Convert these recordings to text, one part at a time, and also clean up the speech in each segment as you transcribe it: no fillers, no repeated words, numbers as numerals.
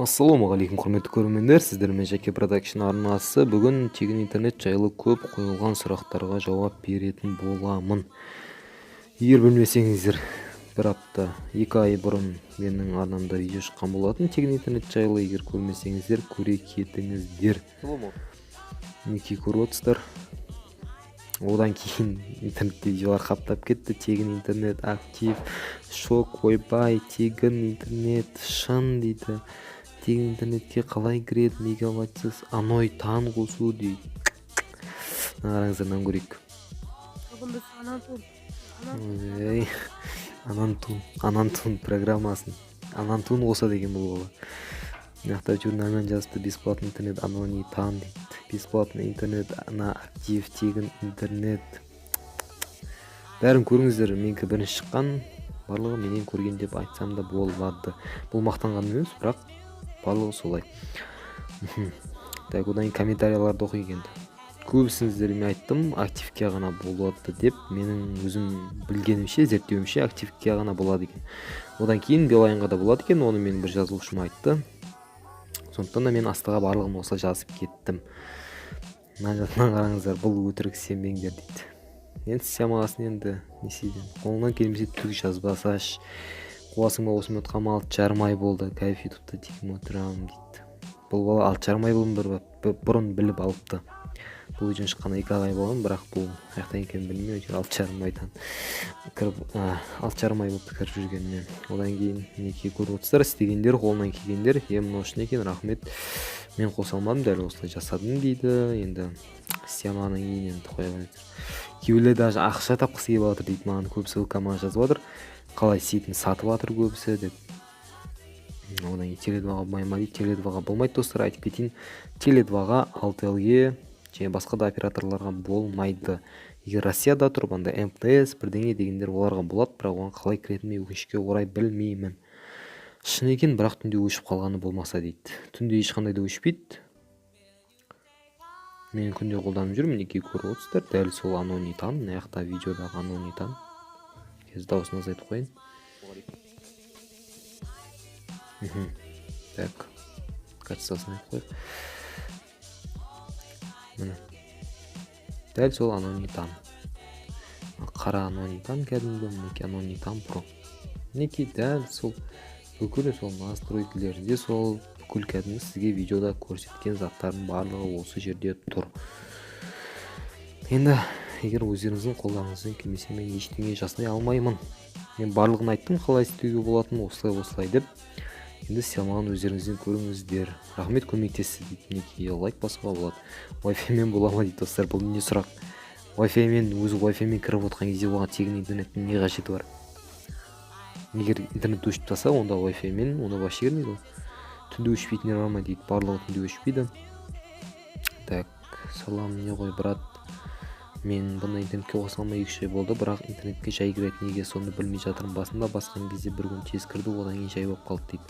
Ассалаумағалейкум құрметті көрермендер, сіздермен Жаке Продакшн арнасы. Бүгін тегін интернет жайлы көп қойылған сұрақтарға жауап беретін боламын. Егер білмесеңіздер, бір апта 2 ай бұрын менің арнамда видео шыққан болатын тегін интернет жайлы. Егер көрмесеңіздер, көре кетіңіздер. Мінекей көріп отырсыздар. Одан кейін интернет видеолар қаптап кетті. Тегін интернет актив, шок, ойбай, тегін интернет шын дейді. Тегін интернетке қалай кіреді, мегабайтсыз аной тан қосу дейді. Қараңыздардан көрейік. Анантун программасын Анантун қоса деген бұл бола. Мынақта журналмен жазыпты: бесплатный интернет аноний тан дейді. Бесплатный интернет на актив, тегін интернет. Бәрін көріңіздер, менікі бірінші шыққан, барлығы менен көрген деп айтсам да болады. Бұл мақтанған емес, бірақ барлығы солай. Так, одан кейін комментарияларды оқиық енді. Көбісіңіздерге айттым, активке ғана болады деп. Менің өзім білгенімше, зерттеуімше активке ғана болады екен. Одан кейін Билайнға да болады екен, оны менің бір жазылушым айтты. Сондықтан да мен астыға барлығын осылай жазып кеттім. Мына жатынан қараңыздар, бұл өтірік сенбеңдер дейді. Енді сиямағасын енді несейден. Қолынан келмесе түк жазбасаш. Қуасың ба, осымен отқама 6,5 ай болды. Кайф ютубта тегін отырамын дейді. Бұл бала 6,5 ай бұрын біліп алыпты. Бұл үйден шыққаны 2 ай болған, бірақ бұл аяқтан екенін білмей, 6,5 айдан кіріп, 6,5 ай болыпты кіріп жүргенмен. Одан кейін мінекей көріп отырсыздар, істегендер, қолынан келгендер. Мынау үшін екен, рахмет. Мен қоса алмадым, дәл осылай жасадым дейді. Енді сиямағаннан кейін енді қоя беріңіздер. Кейбіреулер даже ақша тапқысы келіп жатыр дейді, маған көбісі ылкама жазып жатыр. Қалай істейтінін сатып жатыр көбісі деп. Одан кейін Теле2-ға болмай ма дейді. Теле2-ға болмайды достар, айтып кетейін. Теле2-ға, Алтелге және басқа да операторларға болмайды. Егер Россияда тұрып, анда МТС бірдеңе дегендер оларға болады, бірақ оған қалай кіретінін өкінішке орай білмеймін. Шын екен, бірақ түнде өшіп қалғаны болмаса дейді. Түнде ешқандай да өшпейді. Мен күнде қолданып жүрмін, мінекей көріп отырсыздар. Дәл сол аноний тан, мына жақта видеодағы аноний тан. Қазір дауысын азайтып қойын. Так, качествосын айтып қойып. Міне. Дәл сол аноний тан. Қара аноний тан кәдімгі, мінекей аноний тан про. Мінекей дәл сол бүкіл сол настройкілерде сол бүкіл кәдімгі сізге видеода көрсеткен заттардың барлығы осы жерде тұр. Енді егер өздеріңіздің қолдарыңыздан келмесе, мен ештеңе жасай алмаймын. Мен барлығын айттым, қалай істеуге болатын, осылай деп. Енді сиямаған өздеріңізден көріңіздер. Рахмет, көмектесті дейді. Мінекей лайк басуға болады. Wi-Fi мен бола ма дейді достар, бұл не сұрақ. Wi-Fi мен өзі Wi-Fi мен кіріп отқан кезде оған тегін интернеттің не қажеті бар? Егер интернет өшіп таса, онда Wi-Fi мен оны вообще кермейді. Түнде өшпейтіндер бар ма дейді. Барлығы түнде өшпейді. Так, салам, не ғой брат. Мен бұны интернетке қосылмай 2 ай болды, бірақ интернетке жай кіреді, неге соны білмей жатырмын. Басында басқан кезде бір күн тез кірді, одан кейін жай болып қалды дейді.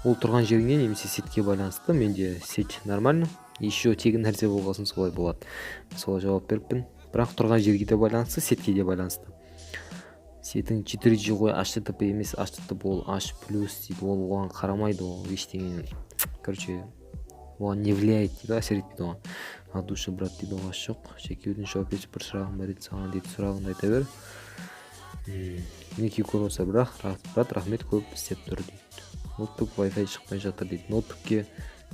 Ол тұрған жеріңе немесе сетке байланысты. Менде сет нормально. Еще тегін нәрсе болғасын солай болады. Солай жауап беріппін. Бірақ тұрған жерге де байланысты, сетке де байланысты. Сетің 4G ғой, HTTP емес, HTTP ол H+ дейді. Ол оған қарамайды, ол ештеңе. Короче, оған не влияет дейді, әсер етпейді оған. От души, брат, дейді, оған жоқ. Жеке өзін жауап етіп бір сұрағым бар еді саған дейді, сұрағыңды айта бер. Мінекей көріп отырса, брат, рахмет, көп істеп тұр дейді. Ноутбук Wi-Fi шықпай жатыр дейді. Ноутбукке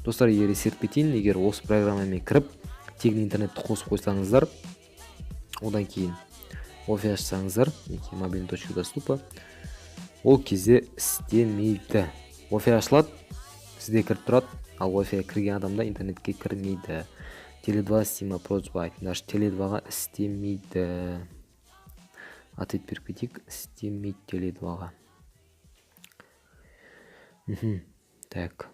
достар, егер ескертіп кетейін, егер осы программамен кіріп тегін интернетті қосып қойсаңыздар, одан кейін Wi-Fi ашсаңыздар, мінекей мобильный точка доступа, ол кезде істемейді. Wi-Fi ашылады, сізде кіріп тұрады, ал Wi-Fi кірген адамда интернетке кірмейді. Теле2 Стима просьба айтыңдар, Теле2-ға істемейді. Ответ беріп кетейік, істемейді Теле2-ға. Так,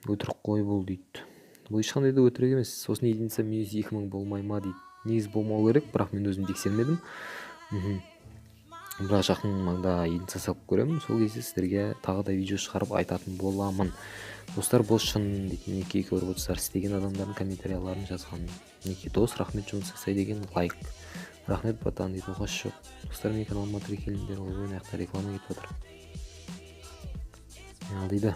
өтірік қой бұл дейді. Бұл ешқандай да өтірік емес. Сосын единса минус 2000 болмай ма дейді. Негіз болмау керек, бірақ мен өзім тексермедім. Бірақ жақын маңда единса салып көремін. Сол кезде сіздерге тағы да видео шығарып айтатын боламын. Достар, бұл шын дейді. Мінекей көріп отырсыздар, істеген адамдардың комментарияларын жазған. Мінекей дос, рахмет, жұмыс жасай деген лайк. Рахмет, братан дейді, оқасы жоқ. Достар, мен каналыма тіркеліңдер, ойын аяқта реклама кетіп отыр. Ал дейді.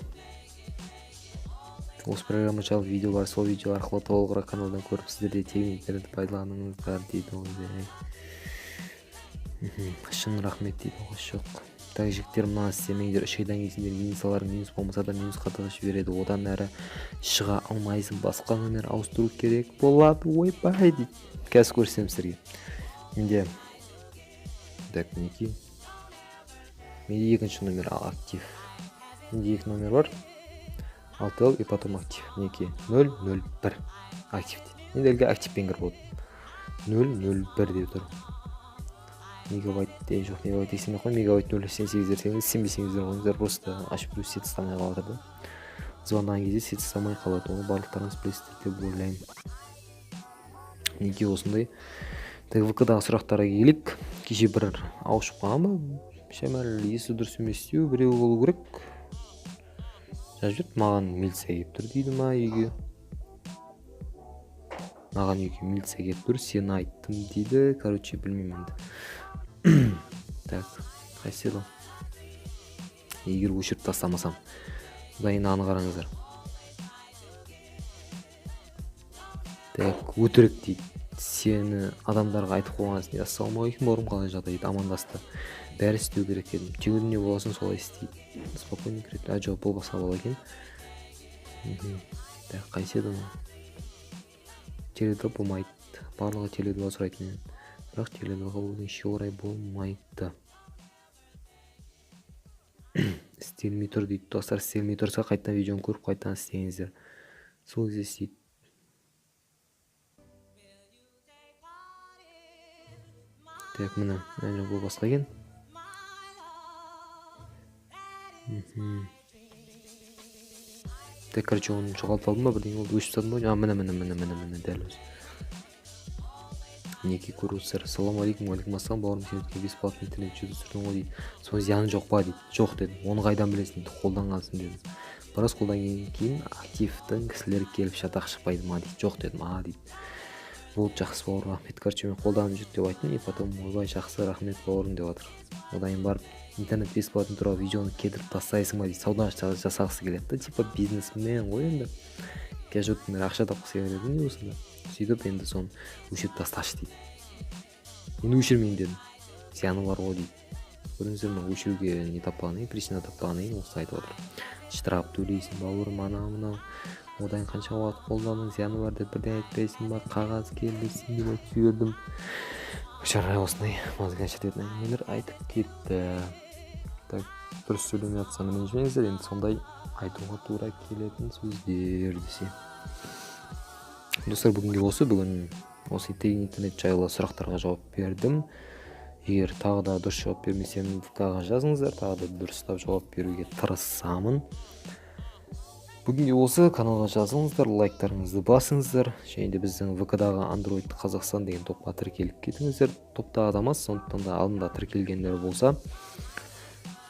осы программа жайлы видео бар, сол видео арқылы толығырақ каналдан көріп сіздер де тегін интернет пайдаланыңыздар дейді ғой. Шын рахмет дейді ғой. Жоқ, так жігіттер, мына істемеңдер, 3 айдан кейін сендер минусаларың минус болмаса да минусқа тығып жібереді, одан әрі шыға алмайсың, басқа номер ауыстыру керек болады, ойбай дейді. Қазір көрсетемін сіздерге. Менде так мінекей, менде екінші номер актив, менде екі номер бар, алтау и потом актив, мінекей 001 актив дейді. Енді әлгі активпен кіріп отыр, 001 деп тұр. Мегабайт дейін жоқ, мегабайт ексеме қой, мегабайт 0.88 десеңіз, сенбесеңіздер қойыңыздар, просто ашып біреу сет ұстамай қалады да. Звондаған кезде сет ұстамай қалады, оны барлықтарыңыз білесіздер деп ойлаймын. Неге осындай ТВК-дағы сұрақтарға келік. Кеше бір ауышып қалған ба, шамал есі дұрыс емес деу, біреу болу керек. Жазып жүріп, маған милиция келіп тұр дейді ма үйге. Маған үйге милиция келіп тұр, сені айттым дейді. Короче, білмеймін енді. Так, қайсы еді? Егер өшіріп тастамасам, дайын аны қараңыздар. Так, өтірік дейді. Сені адамдарға айтып қойғансың дейді. Ассалаумағалейкум, бауырым, қалай жағдай дейді, амандасты. Бәрі істеу керек дедім. Тегін не боласын солай істейді. Спокойно кіреді. Жоқ, бұл басқа бала екен. Так, қайсы еді? Теледоп болмайды. Барлығы теледоп сұрайды менен. Бірақ теледопқа өкінішке орай болмайды. Істелмей тұр дейді. Достар, істелмей тұрса қайтадан видеоны көріп қайтадан істеңіздер. Сол кезде істейді. Так, міне, бұл басқа екен. Так, короче, оны жоғалтып алдым ба, бірден олды өшіп тастадым ба? Міне, дәл өзі. Неке көрушілер, ассалаумағалейкум, уалейкум ассалам, бауырым, сен өткен бесплатный интернет жүзі сүрдің ғой дейді. Соны зияны жоқ па дейді. Жоқ дедім. Оны қайдан білесің дейді, қолданғансың дедім. Біраз қолданғаннан кейін активтің кісілер келіп шатақ шықпайды ма дейді. Жоқ дедім, дейді. Болды, жақсы бауырым, рахмет, короче, мен қолданып жүр деп айттым, и потом ойбай жақсы, рахмет бауырым деп жатыр. Одан барып интернет бесплатный туралы видеоны кетіріп тастайсың ба дейді. Сауда жасағысы келеді. Типа бизнесмен ғой енді. Кәжеттің ақша тапқысы келеді не осында. Сөйтіп енді соны өшіріп тасташы дейді. Енді өшірмейін дедім. Зияны бар ғой дейді. Көріңіздер, ме өшіруге не таппағаннан, причина таппағаннан осылай айтып отыр. Штраф төлейсің бауырым, анау. Одан қанша уақыт қолданың, зияны бар деп бірден айтпайсың ба, қағаз келдесің деп айтып жібердім. Жарай осындай мазға шететін әңгімелер айтып кетті. Так, дұрыс сөйлемей жатсам ренжімеңіздер, енді сондай айтуға тура келетін сөздер десе. Достар, бүгінге бүгін осы тегін интернет жайлы сұрақтарға жауап бердім. Егер тағы да дұрыс жауап бермесем, ВК-ға жазыңыздар, тағы да дұрыстап жауап беруге тырысамын. Бүгінге осы, каналға жазылыңыздар, лайктарыңызды басыңыздар, және де біздің ВК-дағы Android Қазақстан деген топқа тіркеліп кетіңіздер. Топта адам аз, сондықтан да алдында тіркелгендер болса,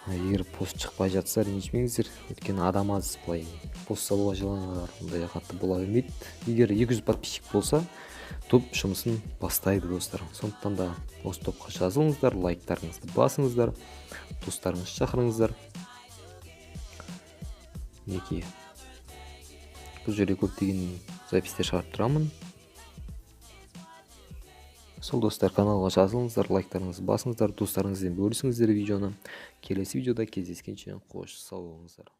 егер пост шықпай жатса ренжімеңіздер, өйткені адам аз, былай пост салуға желаниялар ондай қатты бола бермейді. Егер 200 подписчик болса, топ жұмысын бастайды достар. Сондықтан да осы топқа жазылыңыздар, лайктарыңызды басыңыздар, достарыңызды шақырыңыздар. Неке бұл жерде көптеген запистер шығарып тұрамын. Сол достар, каналға жазылыңыздар, лайктарыңызды басыңыздар, достарыңызбен бөлісіңіздер видеоны. Келесі видеода кездескенше қош сау болыңыздар.